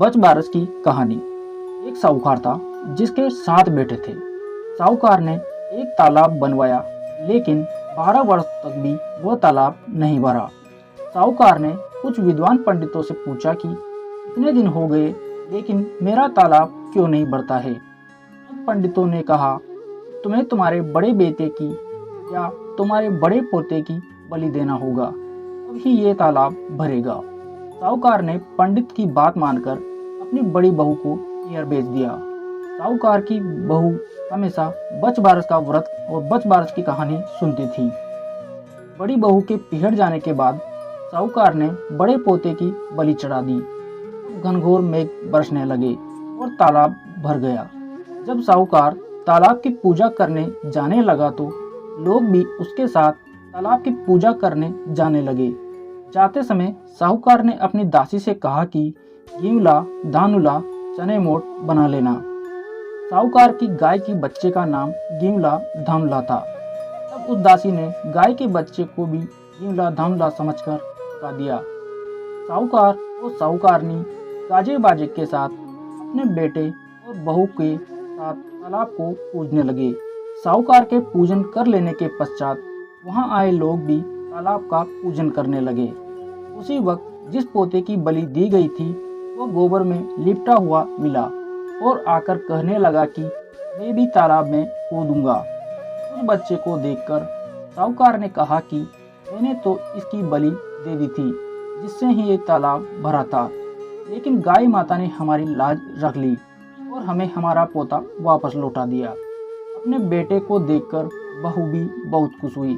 बच बारस की कहानी। एक साहूकार था जिसके 7 बेटे थे। साहूकार ने एक तालाब बनवाया, लेकिन 12 वर्ष तक भी वह तालाब नहीं भरा। साहूकार ने कुछ विद्वान पंडितों से पूछा कि इतने दिन हो गए लेकिन मेरा तालाब क्यों नहीं भरता है। तब पंडितों ने कहा, तुम्हें तुम्हारे बड़े बेटे की या तुम्हारे बड़े पोते की बलि देना होगा, तभी ये तालाब भरेगा। साहूकार ने पंडित की बात मानकर अपनी बड़ी बहू को नैहर भेज दिया। साहूकार की बहू हमेशा बच बारस का व्रत और बच बारस की कहानी सुनती थी। बड़ी बहू के पिहर जाने के बाद साहूकार ने बड़े पोते की बलि चढ़ा दी। घनघोर मेघ बरसने लगे और तालाब भर गया। जब साहूकार तालाब की पूजा करने जाने लगा तो लोग भी उसके साथ तालाब की पूजा करने जाने लगे। जाते समय साहूकार ने अपनी दासी से कहा कि गिवला, धानुला, चने मोट बना लेना। साहूकार की गाय की बच्चे का नाम गिवला धानुला था। तब उस दासी ने गाय के बच्चे को भी गिवला धानुला समझकर पुकार दिया। साहूकार और साहूकारनी गाजे बाजे के साथ अपने बेटे और बहू के साथ तालाब को पूजने लगे। साहूकार के पूजन कर लेने के पश्चात वहां आए लोग भी तालाब का पूजन करने लगे। उसी वक्त जिस पोते की बलि दी गई थी वो गोबर में लिपटा हुआ मिला और आकर कहने लगा कि मैं भी तालाब में कूदूंगा। उस बच्चे को देखकर साहूकार ने कहा कि मैंने तो इसकी बलि दे दी थी जिससे ही ये तालाब भरा था, लेकिन गाय माता ने हमारी लाज रख ली और हमें हमारा पोता वापस लौटा दिया। अपने बेटे को देखकर बहू भी बहुत खुश हुई।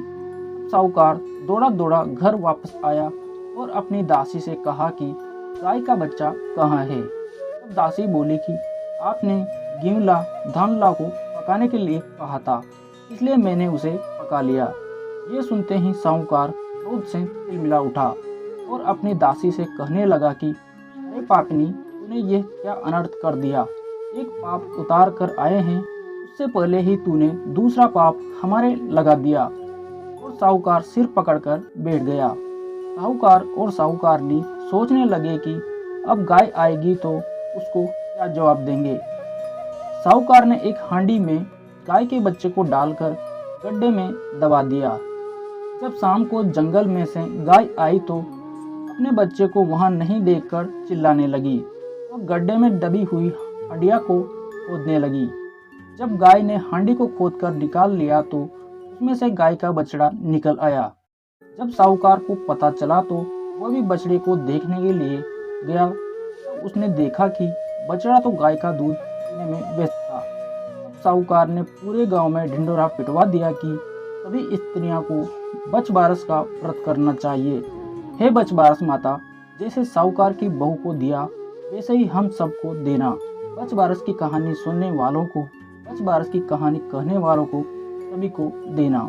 साहूकार दौड़ा दौड़ा घर वापस आया और अपनी दासी से कहा कि गाय का बच्चा कहाँ है। तब दासी बोली कि आपने गिवला धानुला को पकाने के लिए कहा था, इसलिए मैंने उसे पका लिया। ये सुनते ही साहूकार क्रोध से तिलमिला उठा और अपनी दासी से कहने लगा कि अरे पापनी, तूने ये क्या अनर्थ कर दिया। एक पाप उतार कर आए हैं, उससे पहले ही तूने दूसरा पाप हमारे लगा दिया। और साहूकार सिर पकड़कर बैठ गया। साहूकार और साहूकारनी सोचने लगे कि अब गाय आएगी तो उसको क्या जवाब देंगे। साहूकार ने एक हांडी में गाय के बच्चे को डालकर गड्ढे में दबा दिया। जब शाम को जंगल में से गाय आई तो अपने बच्चे को वहां नहीं देखकर चिल्लाने लगी और गड्ढे में दबी हुई हंडिया को खोदने लगी। जब गाय ने हांडी को खोदकर निकाल लिया तो उसमें से गाय का बछड़ा निकल आया। जब साहूकार को पता चला तो वह भी बछड़े को देखने के लिए गया तो उसने देखा कि बछड़ा तो गाय का दूध पीने में व्यस्त था। तब साहूकार ने पूरे गांव में ढिंढोरा पिटवा दिया कि सभी स्त्रियों को बच बारस का व्रत करना चाहिए। हे बच बारस माता, जैसे साहूकार की बहू को दिया वैसे ही हम सबको देना। बच बारस की कहानी सुनने वालों को, बच बारस की कहानी कहने वालों को सभी को देना।